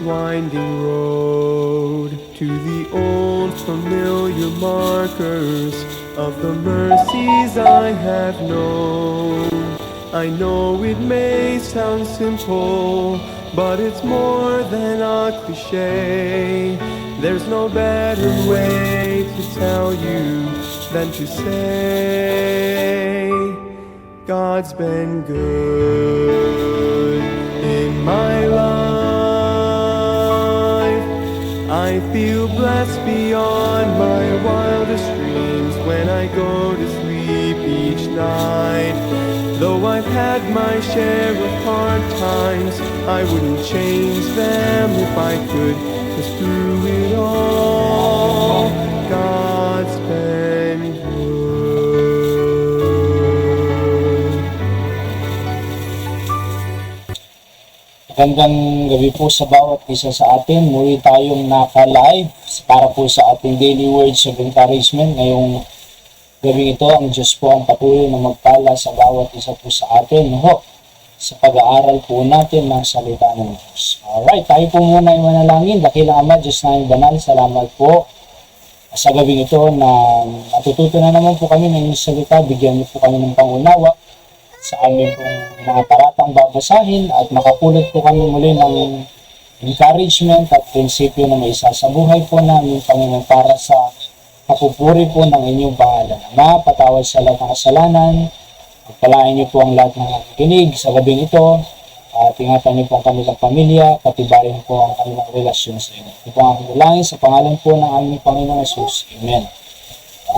winding road to the old familiar markers of the mercies I have known. I know it may sound simple, but it's more than a cliche. There's no better way to tell you than to say God's been good in my life. I feel blessed beyond my wildest dreams when I go to sleep each night. Though I've had my share of hard times, I wouldn't change them if I could, 'cause through it all, God's been good. Magandang gabi po sa bawat isa sa atin. Muli tayong naka-live para po sa ating daily words of encouragement. Ngayong gabi ito, ang Diyos po ang patuloy na magpala sa bawat isa po sa atin sa pag-aaral po natin ng salita ng Diyos. Alright, tayo po muna ay manalangin. Dakilang Ama, Diyos namin banal, salamat po sa gabi ito na natututo na naman po kami ng inyong salita. Bigyan niyo po kami ng pangunawa sa aming pong mga talatang babasahin at makapulot po kami muli ng encouragement at prinsipyo na may isa sa buhay po namin, Panginoon, para sa kapupuri po ng inyong pangalan. Ama, patawad sa lahat ng kasalanan. Pagpalain niyo po ang lahat ng nakikinig sa gabing ito. At ingatan niyo po ang kanilang pamilya. Patibayin po ang kanilang relasyon sa inyo. Ito po ang aking dalangin sa pangalan po ng aming Panginoong Jesus. Amen.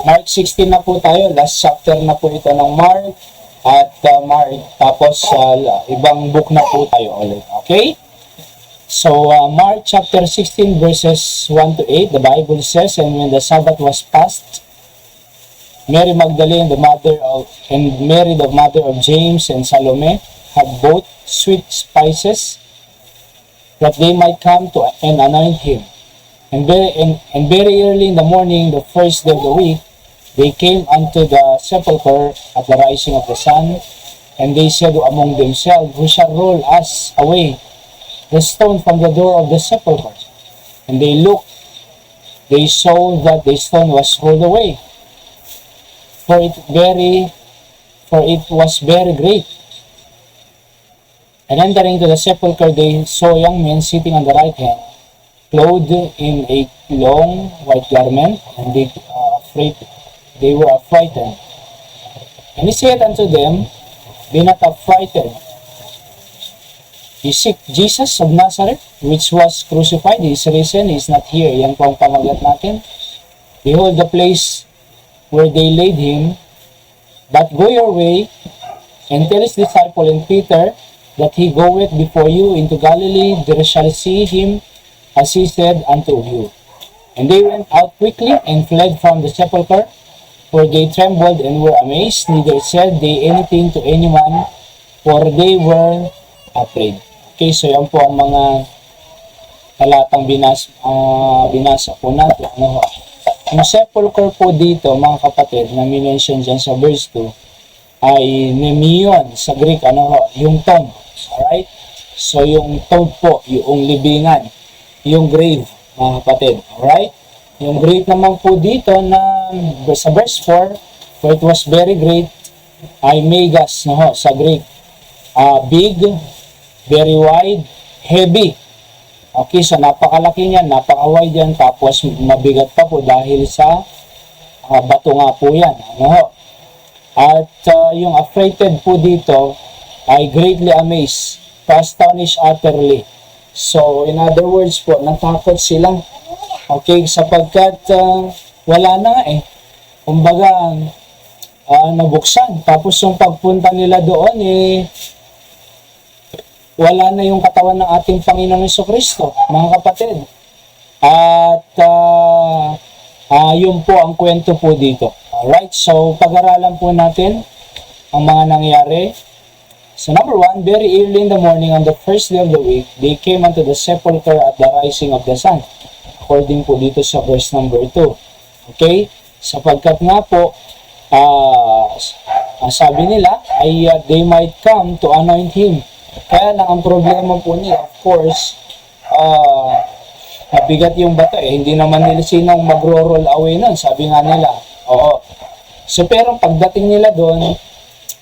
Mark 16 na po tayo. Last chapter na po ito ng Mark. At Mark. Tapos ibang book na po tayo ulit. Okay? So, Mark chapter 16 verses 1 to 8, the Bible says, "And when the Sabbath was past, Mary Magdalene, and Mary the mother of James and Salome, had bought sweet spices, that they might come to and anoint him. And very early in the morning, the first day of the week, they came unto the sepulchre at the rising of the sun, and they said among themselves, Who shall roll us away the stone from the door of the sepulchre? And they looked, they saw that the stone was rolled away, for it was very great. And entering to the sepulchre, they saw young men sitting on the right hand, clothed in a long white garment, and they were affrighted. And he said unto them, Be not affrighted. You seek Jesus of Nazareth, which was crucified. He is risen. He is not here. Yan po ang pamagat natin. Behold the place where they laid him. But go your way, and tell his disciple and Peter, that he goeth before you into Galilee. There shall see him, as he said unto you. And they went out quickly, and fled from the sepulchre, for they trembled and were amazed. Neither said they anything to anyone, for they were afraid. Okay, so yan po ang mga talatang binasa po natin. Yung sepulchre po dito, mga kapatid, na minention dyan sa verse 2, ay nemion sa Greek, yung tomb. Alright? So yung tomb po, yung libingan, yung grave, mga kapatid. Alright? Yung grave naman po dito na sa verse 4, for it was very great, ay megas, sa Greek. Big, very wide, heavy. Okay, so napakalaki niyan, napaka-wide yan, tapos mabigat pa po dahil sa bato nga po yan. At yung affrighted po dito ay greatly amazed, to astonish utterly. So, in other words po, natakot sila. Okay, sapagkat wala na kumbaga, nabuksan. Tapos yung pagpunta nila doon, wala na yung katawan ng ating Panginoong Jesucristo, mga kapatid. At yun po ang kwento po dito. Alright, so pag-aralan po natin ang mga nangyari. So number 1, very early in the morning on the first day of the week, they came unto the sepulchre at the rising of the sun. According po dito sa verse number 2. Okay, sapagkat nga po, ang sabi nila ay they might come to anoint him. Kaya lang ang problema po nila, of course, mabigat yung bato hindi naman nila sinong magro-roll away nun, sabi nga nila. Oo. So pero pagdating nila doon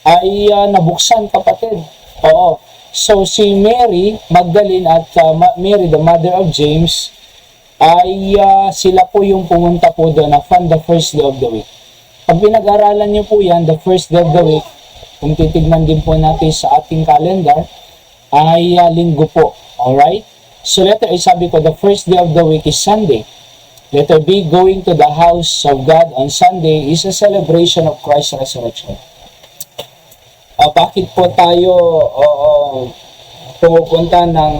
ay nabuksan, kapatid. Oo. So si Mary Magdalene at Mary the mother of James ay sila po yung pumunta po doon from the first day of the week. Pag pinag-aralan niyo po yan, the first day of the week, kung titignan din po natin sa ating calendar, ay linggo po. Alright? So letter A, sabi ko, the first day of the week is Sunday. Letter B, going to the house of God on Sunday is a celebration of Christ's resurrection. Bakit po tayo pumupunta ng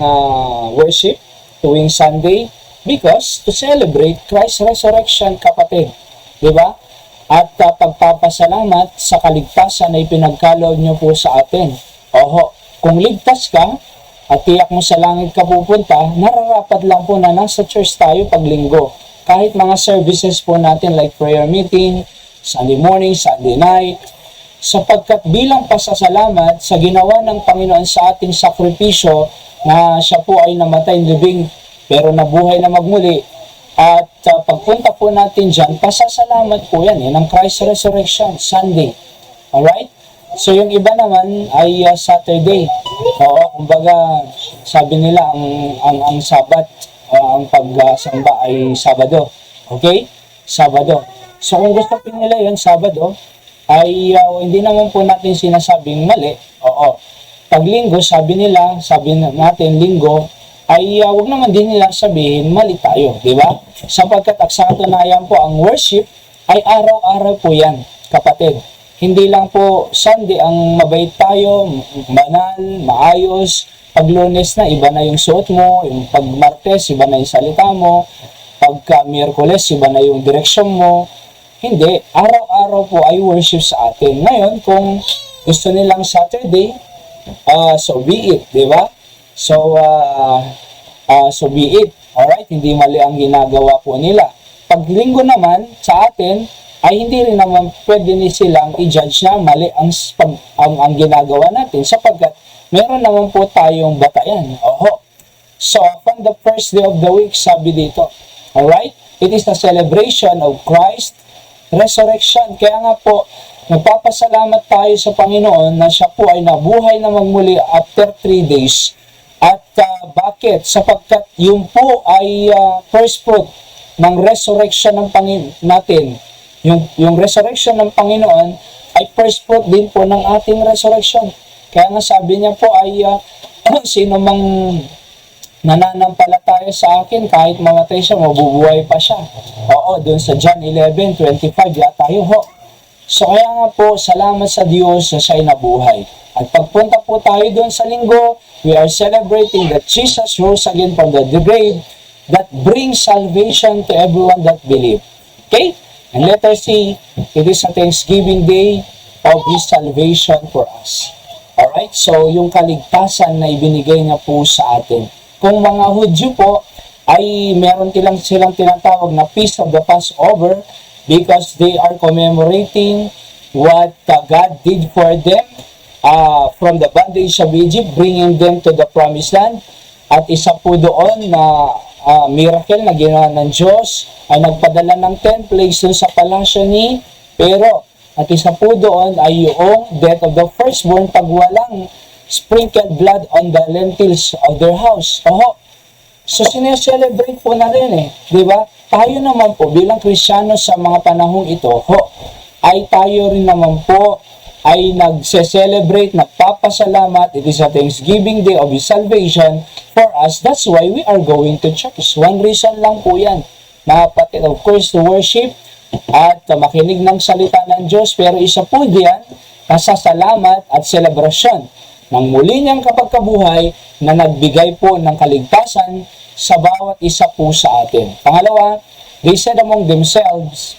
worship tuwing Sunday? Because to celebrate Christ's resurrection, kapatid. Diba? At pagpapasalamat sa kaligtasan na ipinagkaloob niyo po sa atin. Oho, kung ligtas ka, at tiyak mo sa langit ka pupunta, nararapat lang po na nasa church tayo pag linggo. Kahit mga services po natin like prayer meeting, Sunday morning, Sunday night, sapagkat bilang pasasalamat sa ginawa ng Panginoon sa ating sakripisyo na siya po ay namatay libing pero nabuhay na magmuli, at pagpunta po natin dyan, pasasalamat po yan ng Christ Resurrection Sunday. Alright? So yung iba naman ay Saturday. Oo, kumbaga sabi nila ang Sabat, ang pagsamba ay Sabado. Okay? Sabado. So kung gusto po nila yun, Sabado, ay hindi naman po natin sinasabing mali. Oo. Pag linggo, sabi natin linggo, ay wag naman din nila sabihin mali tayo, di ba? Sapagkat sa katunayan po, ang worship ay araw-araw po yan, kapatid. Hindi lang po Sunday ang mabait tayo, banal, maayos. Pag Lunes na, iba na yung suot mo. Yung pag Martes, iba na yung salita mo. Pagka Miyerkules, iba na yung direksyon mo. Hindi. Araw-araw po ay worship sa atin. Ngayon, kung gusto nilang Saturday, so be it, di ba? So be it. Alright? Hindi mali ang ginagawa po nila. Pag linggo naman, sa atin, ay hindi rin naman pwede ni silang i-judge na mali ang ginagawa natin sapagkat meron naman po tayong batayan. Oho. So, from the first day of the week, sabi dito, alright? It is the celebration of Christ resurrection. Kaya nga po, nagpapasalamat tayo sa Panginoon na siya po ay nabuhay na magmuli after 3 days. At bakit? Sapagkat yung po ay first fruit ng resurrection ng natin. Yung resurrection ng Panginoon ay first fruit din po ng ating resurrection. Kaya nga sabi niya po ay sino mang nananampalataya sa akin, kahit mamatay siya, mabubuhay pa siya. Oo, dun sa John 11:25 yata yun ho. So kaya nga po, salamat sa Diyos na siya'y nabuhay. At pagpunta po tayo dun sa linggo, we are celebrating that Jesus rose again from the grave that brings salvation to everyone that believe. Okay? And letter C, it is a Thanksgiving Day of His salvation for us. Alright? So, yung kaligtasan na ibinigay niya po sa atin. Kung mga Hudyo po, ay meron silang tinatawag na Feast of the Passover because they are commemorating what God did for them from the bondage of Egypt, bringing them to the Promised Land. At isa po doon na miracle na ginawa ng Diyos ay nagpadala ng 10 plagues dun sa palasyo ni Pero. At isa po doon ay yung death of the firstborn pag walang sprinkled blood on the lentils of their house. Oho. So, sineselebrate po na rin di ba? Tayo naman po bilang Kristiyano sa mga panahong ito, ay tayo rin naman po ay nagse-celebrate, nagpapasalamat. It is a Thanksgiving Day of His salvation for us. That's why we are going to church. One reason lang po yan. Mga kapatid, of course, to worship at makinig ng salita ng Diyos. Pero isa po diyan, pasasalamat at selebrasyon ng muli niyang kapagkabuhay na nagbigay po ng kaligtasan sa bawat isa po sa atin. Pangalawa, they said among themselves,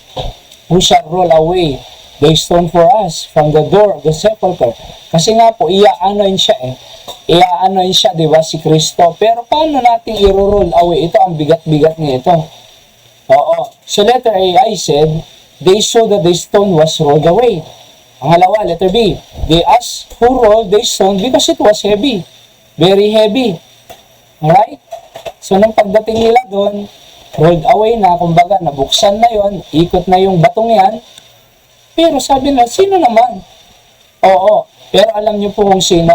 who shall roll away the stone for us from the door of the sepulchre. Kasi nga po, iaanoin siya, di ba, si Kristo. Pero paano natin i-roll away? Ito ang bigat-bigat niya ito. Oo. So letter A, I said, they saw that the stone was rolled away. Pangalawa, letter B, they asked who rolled the stone because it was heavy. Very heavy. Alright? So, nung pagdating nila doon, rolled away na, kumbaga, nabuksan na yon, ikot na yung batong yan. Pero sabi nila, sino naman? Oo, pero alam niyo po kung sino?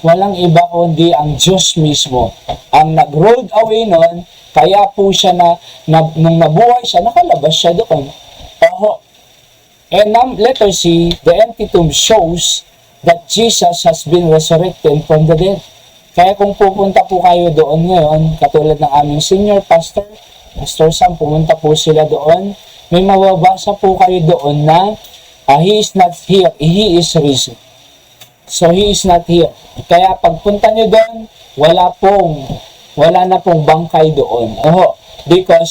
Walang iba kundi ang Diyos mismo. Ang nag-rolled away nun, kaya po siya nung nabuhay siya, nakalabas siya doon. Oo. And letter C, the empty tomb shows that Jesus has been resurrected from the dead. Kaya kung pupunta po kayo doon ngayon, katulad ng aming senior pastor, Pastor Sam, pumunta po sila doon, may mababasa po kayo doon na He is not here, He is risen. So, He is not here. Kaya pagpunta nyo doon, wala na pong bangkay doon. Because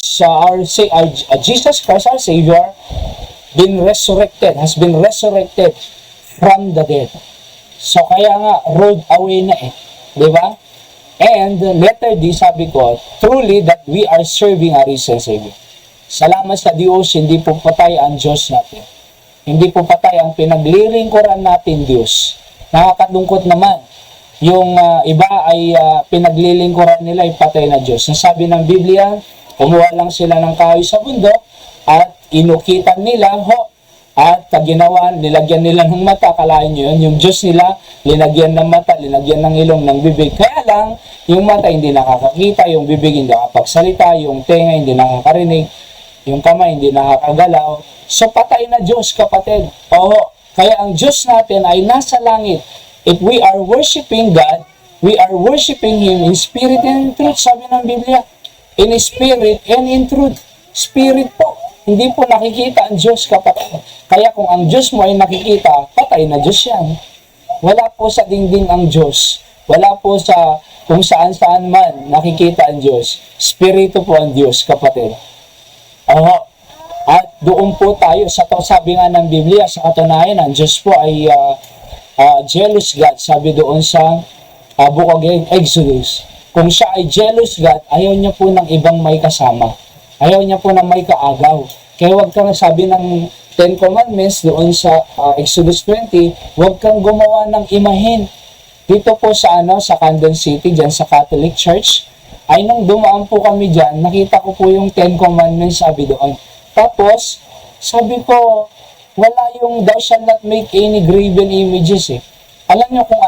Jesus Christ, our Savior, has been resurrected from the dead. So, kaya nga, rolled away na di ba? And letter D, sabi ko, truly that we are serving a risen Savior. Salamat sa Diyos, hindi po patay ang Diyos natin. Hindi po patay ang pinaglilingkuran natin Diyos. Nakakadungkot naman. Yung iba ay pinaglilingkuran nila ay patay na Diyos. Nasabi ng Biblia, kumuha lang sila ng kahoy sa bundok at inukitan nila, at ginawa, nilagyan nila ng mata, kalahin nyo yun, yung Diyos nila, linagyan ng mata, linagyan ng ilong, ng bibig. Kaya lang, yung mata hindi nakakakita, yung bibig hindi nakapagsalita, yung tenga hindi nakakarinig, yung kamay hindi nakakagalaw. So, patay na Diyos, kapatid. Kaya ang Diyos natin ay nasa langit. If we are worshiping God, we are worshiping Him in spirit and in truth, sabi ng Biblia. In spirit and in truth. Spirit po. Hindi po nakikita ang Diyos, kapatid. Kaya kung ang Diyos mo ay nakikita, patay na Diyos yan. Wala po sa dingding ang Diyos. Wala po sa kung saan-saan man nakikita ang Diyos. Spirito po ang Diyos, kapatid. At doon po tayo, sabi nga ng Biblia, sa katunayan, ang Diyos po ay jealous God. Sabi doon sa Book of Exodus. Kung siya ay jealous God, ayaw niya po ng ibang may kasama. Ayaw niya po na may kaagaw. Kaya huwag kang sabi ng Ten Commandments doon sa Exodus 20, huwag kang gumawa ng imahin. Dito po sa Camden City, dyan sa Catholic Church, ay nung dumaan po kami dyan, nakita ko po yung Ten Commandments, sabi doon. Tapos, sabi ko, wala yung thou shalt not make any graven images Alam niyo kung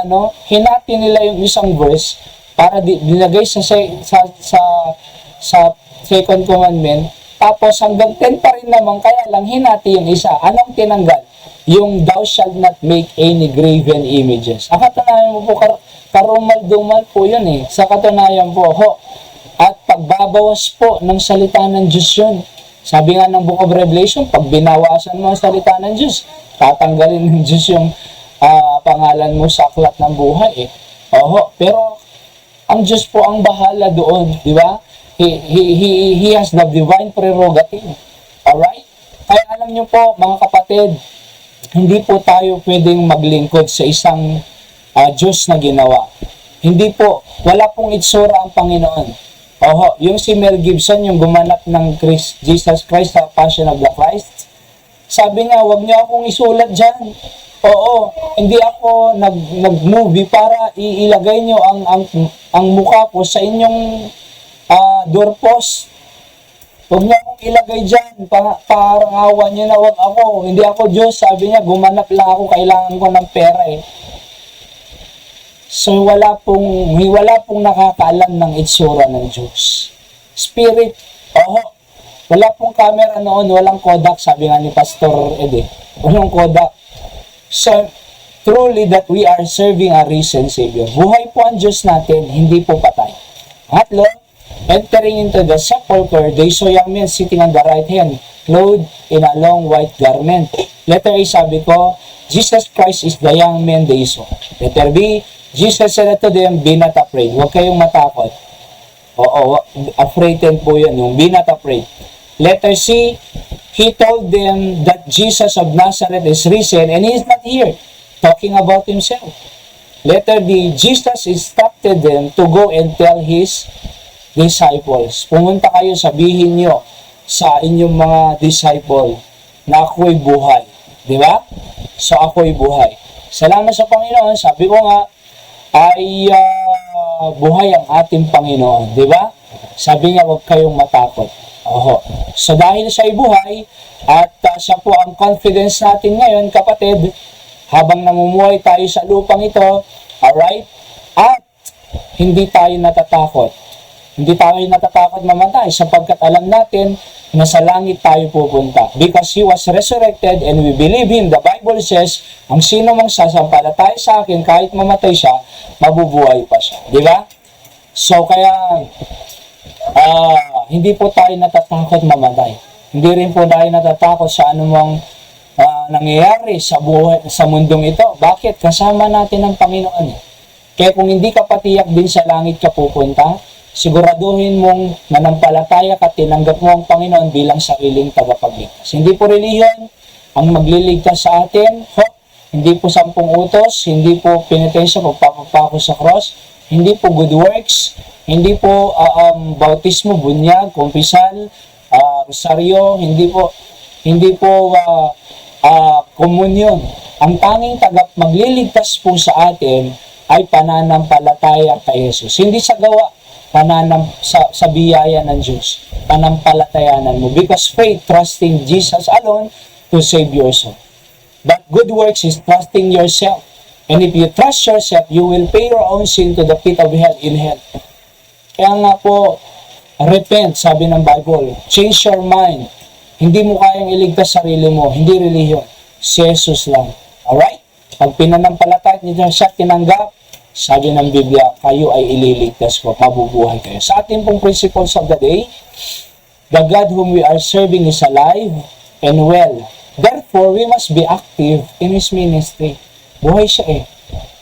hinati nila yung isang verse para dinagay sa second commandment, tapos hanggang 10 pa rin naman, kaya lang hinati yung isa. Anong tinanggal? Yung thou shalt not make any graven images. Ang katunayan mo po, karumal-dumal po yun sa katunayan po, at pagbabawas po ng salita ng Diyos yun. Sabi nga ng Book of Revelation, pag binawasan mo ang salita ng Diyos, tatanggalin ng Diyos yung pangalan mo sa aklat ng buhay pero ang Diyos po ang bahala doon, di ba? He has the divine prerogative. Alright? Kaya alam nyo po, mga kapatid, hindi po tayo pwedeng maglingkod sa isang Diyos na ginawa. Hindi po, wala pong itsura ang Panginoon. Yung si Mel Gibson, yung gumanap ng Jesus Christ, the Passion of the Christ, sabi nga, wag niyo akong isulat dyan. Hindi ako nag-movie para ilagay niyo ang mukha ko sa inyong doorpost. Huwag niyo akong ilagay dyan, parang awa niyo na wag ako. Hindi ako Diyos, sabi niya, gumanap lang ako, kailangan ko ng pera So, wala pong nakakaalam ng itsura ng Diyos. Spirit, wala pong camera noon, walang Kodak, sabi nga ni Pastor Ede. Walang Kodak. So, truly that we are serving a risen Savior. Buhay po ang Diyos natin, hindi po patay. Hatlo, entering into the sepulchre, they saw young men sitting on the right hand, clothed in a long white garment. Letter A, sabi ko, Jesus Christ is the young man they saw. Letter B, Jesus said to them, be not afraid. Huwag kayong matakot. Afraid po yun, yung be not afraid. Letter C, He told them that Jesus of Nazareth is risen and He is not here, talking about Himself. Letter D, Jesus instructed them to go and tell His disciples. Pumunta kayo, sabihin nyo sa inyong mga disciple na ako'y buhay. Di ba? So, ako'y buhay. Salamat sa Panginoon. Sabi ko nga, ay buhay ang ating Panginoon, di ba? Sabi nga, huwag kayong matakot. Oho. So dahil siya ay buhay, at siya po ang confidence natin ngayon, kapatid, habang namumuhay tayo sa lupang ito, alright? At hindi tayo natatakot. Hindi tayo natatakot mamatay sapagkat alam natin na sa langit tayo pupunta. Because He was resurrected and we believe Him. The Bible says, ang sino mang sasampalataya sa akin, kahit mamatay siya, mabubuhay pa siya. Di ba? So kaya, hindi po tayo natatakot mamatay. Hindi rin po tayo natatakot sa anumang nangyayari sa buhay, sa mundong ito. Bakit? Kasama natin ang Panginoon. Kaya kung hindi ka patiyak din sa langit ka pupunta, siguraduhin mong manampalataya ka, tinanggap mo ang Panginoon bilang sariling tagapagligtas. Hindi po relihiyon ang magliligtas sa atin. Hindi po 10 utos, hindi po penitensya, pagpapako sa cross, hindi po good works, hindi po bautismo, bunyag, kumpisal, rosaryo, hindi po komunyon. Ang tanging magliligtas po sa atin ay pananampalataya kay Jesus. Hindi sa gawa, sa biyaya ng Diyos. Panampalatayanan mo. Because faith, trusting Jesus alone to save your soul. But good works is trusting yourself. And if you trust yourself, you will pay your own sin to the pit of hell in hell. Kaya nga po, repent, sabi ng Bible. Change your mind. Hindi mo kayang iligtas sarili mo. Hindi relihiyon. Si Jesus lang. Alright? Pag pinanampalataya niyo siya, tinanggap, sabi ng Biblia, kayo ay ililigtas ko, mabubuhay kayo. Sa ating pong principles of the day, the God whom we are serving is alive and well. Therefore, we must be active in His ministry. Buhay siya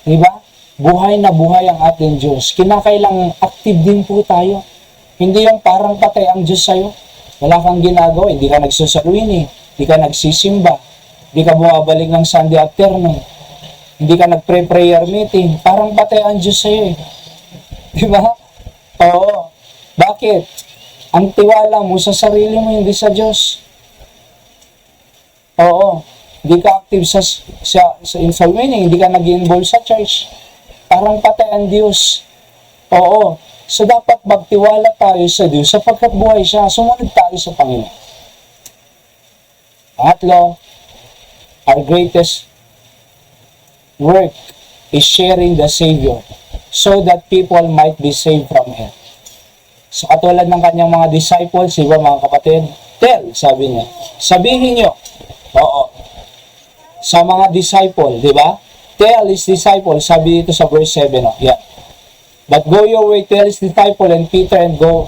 Diba? Buhay na buhay ang ating Diyos. Kinakailangan active din po tayo. Hindi yung parang patay ang Diyos sa'yo. Wala kang ginagawa, hindi ka nagsusaluin hindi ka nagsisimba, hindi ka bumabalik ng Sunday afternoon. Hindi ka nag-prayer meeting, parang patay ang Diyos sa'yo Diba? Oo. Bakit? Ang tiwala mo sa sarili mo, hindi sa Diyos. Oo. Hindi ka active sa winning, hindi ka nag-involve sa church. Parang patay ang Diyos. Oo. So dapat magtiwala tayo sa Diyos sapagkat buhay siya. Sumunod tayo sa Panginoon. Pangatlo, our greatest work is sharing the Savior so that people might be saved from hell. So katulad ng kanyang mga disciples, diba mga kapatid? Tell, sabi niya. Sabihin niyo. Oo. Sa mga disciple, diba? Tell his disciple, sabi dito sa verse 7. Yeah. But go your way, tell his disciple and Peter and go.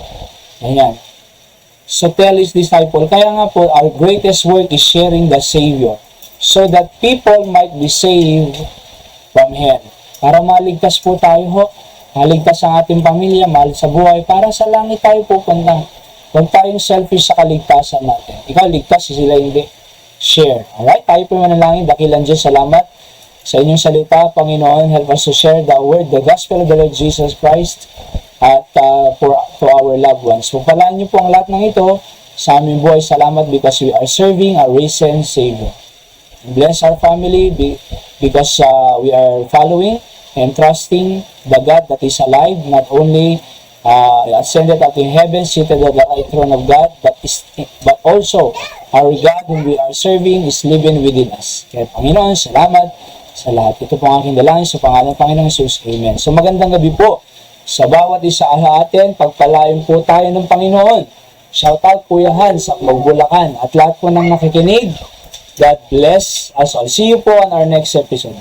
Ayan. So tell his disciple. Kaya nga po, our greatest work is sharing the Savior so that people might be saved from hell. Para maligtas po tayo maligtas ang ating pamilya, mahal sa buhay, para sa langit tayo pupunta. Huwag tayong selfish sa kaligtasan natin. Ikaw ligtas, sila hindi. Share. Alright? Tayo po manalangin. Dakilan Diyos, salamat sa inyong salita. Panginoon, help us to share the word, the gospel of the Lord Jesus Christ at to our loved ones. Pagpalaan niyo po ang lahat ng ito sa aming buhay. Salamat because we are serving our risen Savior. Bless our family because we are following and trusting the God that is alive, not only ascended up in heaven, seated at the right throne of God, but also our God whom we are serving is living within us. Kaya Panginoon, salamat sa lahat. Ito po ang aking dalangin sa pangalan ng Panginoong Jesus. Amen. So magandang gabi po sa bawat isa sa atin. Pagpalain po tayo ng Panginoon. Shout out Kuya Hans sa Magbulacan at lahat po ng nakikinig. God bless us all. See you po on our next episode.